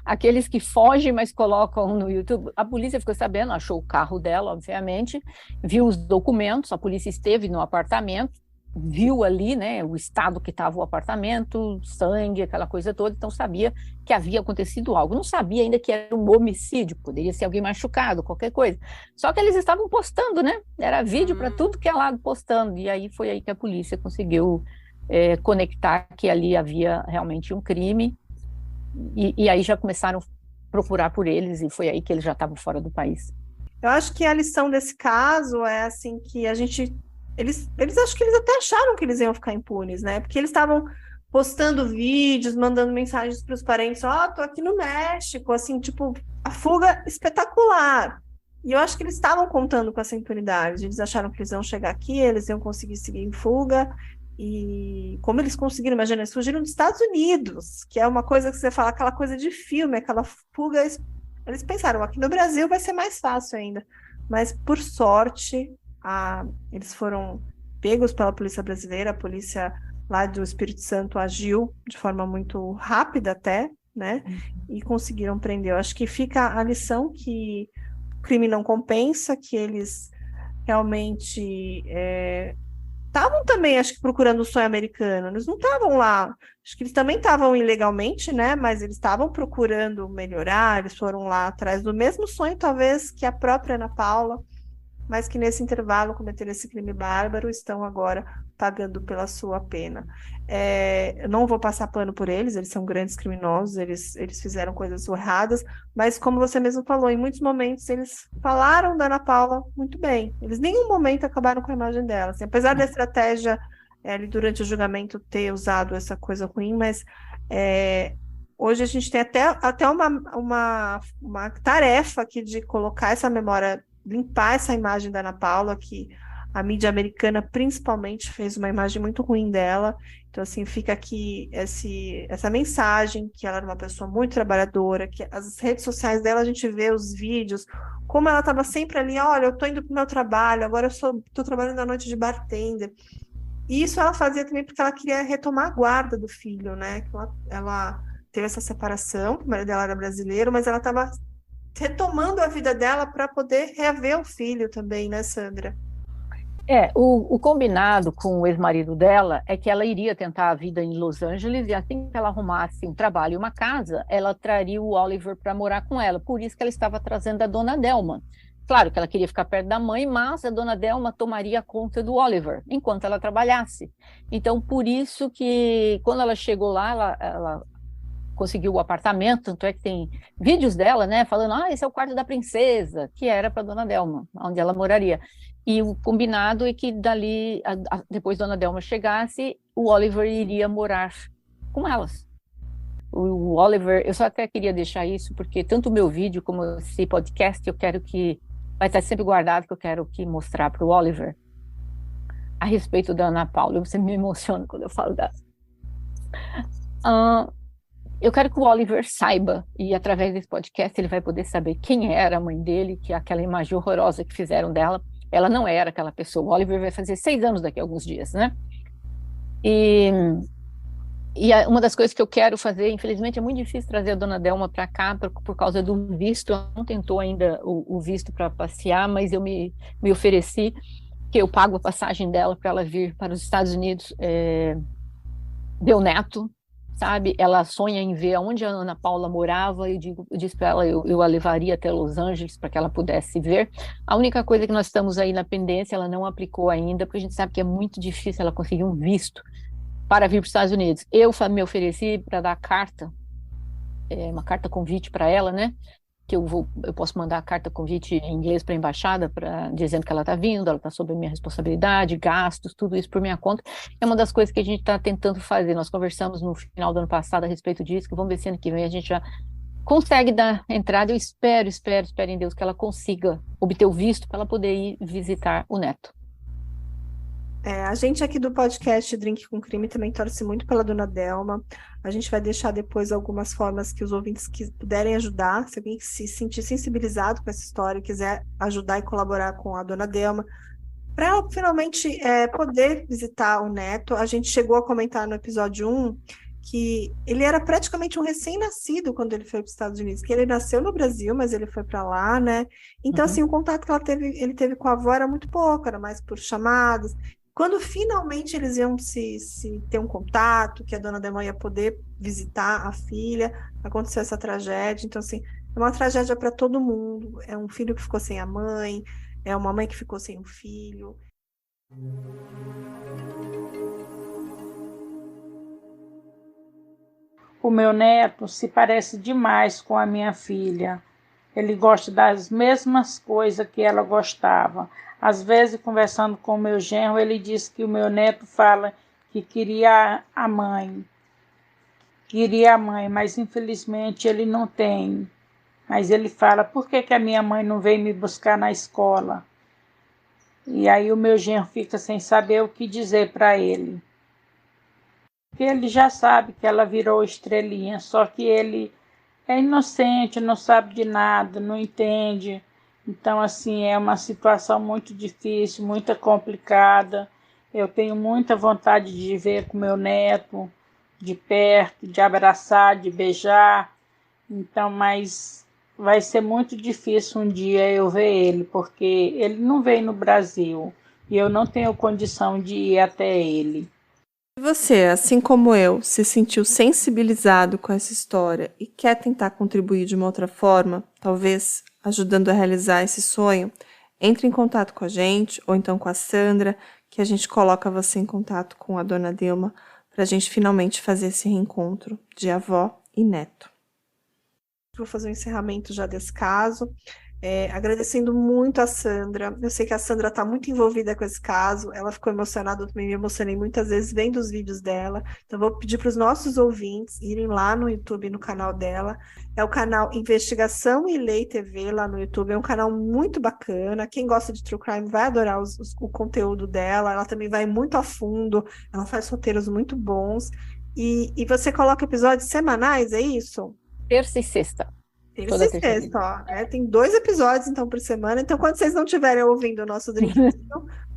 aqueles que fogem, mas colocam no YouTube. A polícia ficou sabendo, achou o carro dela, obviamente, viu os documentos, a polícia esteve no apartamento, viu ali, né, o estado que estava o apartamento, sangue, aquela coisa toda, então sabia que havia acontecido algo. Não sabia ainda que era um homicídio, poderia ser alguém machucado, qualquer coisa. Só que eles estavam postando, né? Era vídeo para tudo que é lado postando, e aí foi aí que a polícia conseguiu conectar que ali havia realmente um crime, e aí já começaram a procurar por eles, e foi aí que eles já estavam fora do país. Eu acho que a lição desse caso é assim que a gente... Eles acho que eles até acharam que eles iam ficar impunes, né? Porque eles estavam postando vídeos, mandando mensagens para os parentes, tô aqui no México, assim, tipo, a fuga espetacular. E eu acho que eles estavam contando com essa impunidade. Eles acharam que eles iam chegar aqui, eles iam conseguir seguir em fuga. E como eles conseguiram, imagina, eles fugiram dos Estados Unidos, que é uma coisa que você fala, aquela coisa de filme, aquela fuga. Eles pensaram, aqui no Brasil vai ser mais fácil ainda. Mas, por sorte, eles foram pegos pela polícia brasileira, a polícia lá do Espírito Santo agiu de forma muito rápida até, né? E conseguiram prender. Eu acho que fica a lição que o crime não compensa, que eles realmente estavam também, acho que, procurando o sonho americano. Eles não estavam lá, acho que eles também estavam ilegalmente, né? Mas eles estavam procurando melhorar, eles foram lá atrás do mesmo sonho, talvez, que a própria Ana Paula, mas que nesse intervalo cometeram esse crime bárbaro, estão agora pagando pela sua pena. Eu não vou passar pano por eles são grandes criminosos, eles fizeram coisas erradas, mas como você mesmo falou, em muitos momentos eles falaram da Ana Paula muito bem, eles em nenhum momento acabaram com a imagem dela, assim, apesar da estratégia ali durante o julgamento ter usado essa coisa ruim, mas hoje a gente tem até uma tarefa aqui de colocar essa memória, limpar essa imagem da Ana Paula, que a mídia americana principalmente fez uma imagem muito ruim dela. Então, assim, fica aqui essa mensagem, que ela era uma pessoa muito trabalhadora, que as redes sociais dela, a gente vê os vídeos, como ela estava sempre ali, olha, eu estou indo para o meu trabalho, agora eu estou trabalhando à noite de bartender. E isso ela fazia também porque ela queria retomar a guarda do filho, né? Que ela teve essa separação, o marido dela era brasileiro, mas ela estava retomando a vida dela para poder reaver o filho também, né, Sandra? O combinado com o ex-marido dela é que ela iria tentar a vida em Los Angeles, e assim que ela arrumasse um trabalho e uma casa, ela traria o Oliver para morar com ela. Por isso que ela estava trazendo a dona Delma. Claro que ela queria ficar perto da mãe, mas a dona Delma tomaria conta do Oliver enquanto ela trabalhasse. Então, por isso que quando ela chegou lá, ela conseguiu o apartamento, tanto é que tem vídeos dela, né, falando, esse é o quarto da princesa, que era para dona Delma, onde ela moraria. E o combinado é que dali, depois dona Delma chegasse, o Oliver iria morar com elas. O Oliver, eu só até queria deixar isso, porque tanto o meu vídeo como esse podcast, eu quero que, vai estar sempre guardado, que eu quero mostrar para o Oliver, a respeito da Ana Paula. Você me emociona quando eu falo dela. Eu quero que o Oliver saiba, e através desse podcast ele vai poder saber quem era a mãe dele, que aquela imagem horrorosa que fizeram dela, ela não era aquela pessoa. O Oliver vai fazer 6 anos daqui a alguns dias, né? E uma das coisas que eu quero fazer, infelizmente é muito difícil trazer a dona Delma para cá por causa do visto. Ela não tentou ainda o visto para passear, mas eu me ofereci. que eu pago a passagem dela para ela vir para os Estados Unidos ver o neto, sabe? Ela sonha em ver onde a Ana Paula morava, eu disse para ela, eu a levaria até Los Angeles para que ela pudesse ver. A única coisa que nós estamos aí na pendência, ela não aplicou ainda, porque a gente sabe que é muito difícil ela conseguir um visto para vir para os Estados Unidos. Eu me ofereci para dar carta, uma carta convite para ela, né? Que eu posso mandar a carta convite em inglês para a embaixada, dizendo que ela está vindo, ela está sob a minha responsabilidade, gastos, tudo isso por minha conta. É uma das coisas que a gente está tentando fazer. Nós conversamos no final do ano passado a respeito disso, que vamos ver se ano que vem a gente já consegue dar entrada. Eu espero em Deus que ela consiga obter o visto para ela poder ir visitar o neto. A gente aqui do podcast Drink com Crime também torce muito pela dona Delma. A gente vai deixar depois algumas formas que os ouvintes puderem ajudar. Se alguém se sentir sensibilizado com essa história e quiser ajudar e colaborar com a dona Delma, para ela finalmente poder visitar o neto. A gente chegou a comentar no episódio 1 que ele era praticamente um recém-nascido quando ele foi para os Estados Unidos, que ele nasceu no Brasil, mas ele foi para lá, né? Então, assim, o contato que ele teve com a avó era muito pouco, era mais por chamadas. Quando finalmente eles iam se ter um contato, que a dona Delma ia poder visitar a filha, aconteceu essa tragédia. Então, assim, é uma tragédia para todo mundo. É um filho que ficou sem a mãe, é uma mãe que ficou sem o filho. O meu neto se parece demais com a minha filha. Ele gosta das mesmas coisas que ela gostava. Às vezes, conversando com o meu genro, ele diz que o meu neto fala que queria a mãe, mas infelizmente ele não tem. Mas ele fala, por que a minha mãe não veio me buscar na escola? E aí o meu genro fica sem saber o que dizer para ele. Porque ele já sabe que ela virou estrelinha, só que ele é inocente, não sabe de nada, não entende. Então, assim, é uma situação muito difícil, muito complicada. Eu tenho muita vontade de ver com meu neto de perto, de abraçar, de beijar. Então, mas vai ser muito difícil um dia eu ver ele, porque ele não veio no Brasil e eu não tenho condição de ir até ele. Se você, assim como eu, se sentiu sensibilizado com essa história e quer tentar contribuir de uma outra forma, talvez ajudando a realizar esse sonho, entre em contato com a gente ou então com a Sandra, que a gente coloca você em contato com a dona Delma para a gente finalmente fazer esse reencontro de avó e neto. Vou fazer um encerramento já desse caso. Agradecendo muito a Sandra. Eu sei que a Sandra está muito envolvida com esse caso, ela ficou emocionada, eu também me emocionei muitas vezes vendo os vídeos dela, então vou pedir para os nossos ouvintes irem lá no YouTube, no canal dela, é o canal Investigação e Lei TV lá no YouTube, é um canal muito bacana, quem gosta de True Crime vai adorar o conteúdo dela, ela também vai muito a fundo, ela faz roteiros muito bons, e você coloca episódios semanais, é isso? Terça e sexta. Terça e sexta, ó. Tem 2 episódios, então, por semana. Então, quando vocês não estiverem ouvindo o nosso Drinkzinho,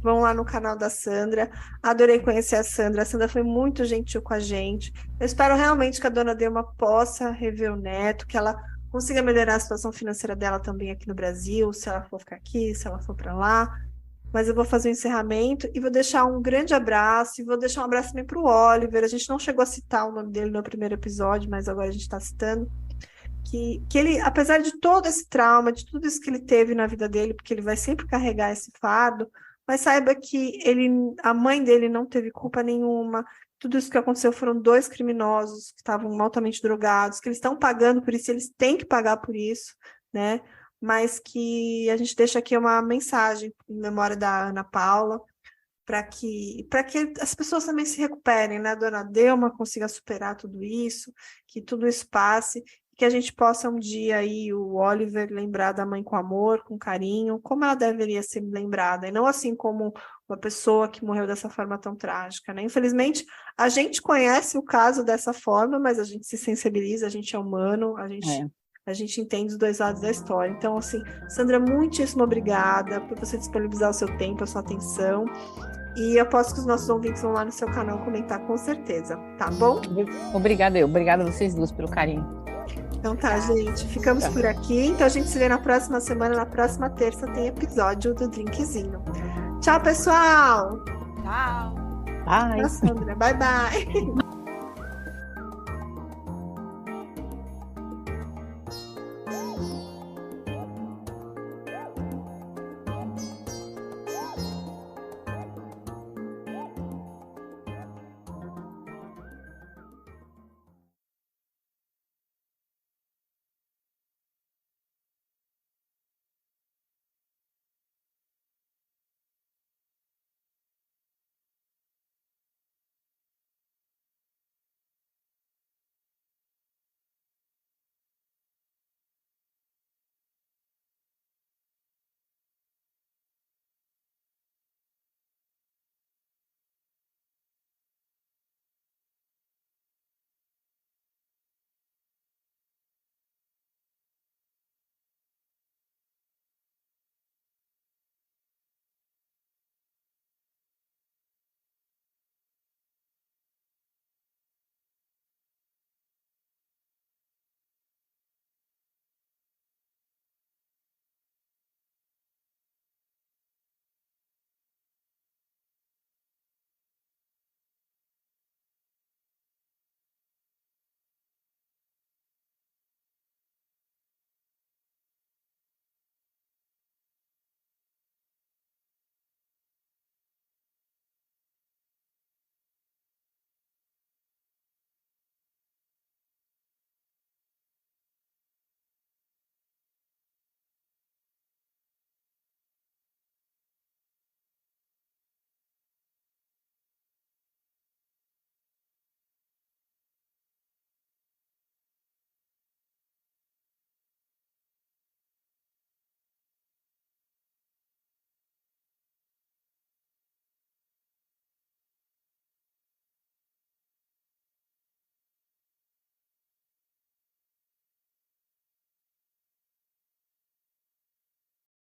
vão lá no canal da Sandra. Adorei conhecer a Sandra. A Sandra foi muito gentil com a gente. Eu espero realmente que a dona Delma possa rever o neto, que ela consiga melhorar a situação financeira dela também aqui no Brasil, se ela for ficar aqui, se ela for para lá. Mas eu vou fazer o encerramento e vou deixar um grande abraço, e vou deixar um abraço também para o Oliver. A gente não chegou a citar o nome dele no primeiro episódio, mas agora a gente está citando. Que ele, apesar de todo esse trauma, de tudo isso que ele teve na vida dele, porque ele vai sempre carregar esse fardo, mas saiba que a mãe dele não teve culpa nenhuma, tudo isso que aconteceu foram 2 criminosos que estavam altamente drogados, que eles estão pagando por isso, eles têm que pagar por isso, né? Mas que a gente deixa aqui uma mensagem em memória da Ana Paula, para que as pessoas também se recuperem, né? A dona Delma consiga superar tudo isso, que tudo isso passe, que a gente possa um dia aí, o Oliver, lembrar da mãe com amor, com carinho, como ela deveria ser lembrada, e não assim como uma pessoa que morreu dessa forma tão trágica, né? Infelizmente, a gente conhece o caso dessa forma, mas a gente se sensibiliza, a gente é humano, a gente entende os 2 lados da história. Então, assim, Sandra, muitíssimo obrigada por você disponibilizar o seu tempo, a sua atenção, e eu aposto que os nossos ouvintes vão lá no seu canal comentar com certeza, tá bom? Obrigada a vocês duas pelo carinho. Então tá, gente, ficamos por aqui. Então a gente se vê na próxima semana, na próxima terça tem episódio do Drinkzinho. Tchau, pessoal. Tchau. Bye. Tchau, Sandra. Bye, bye.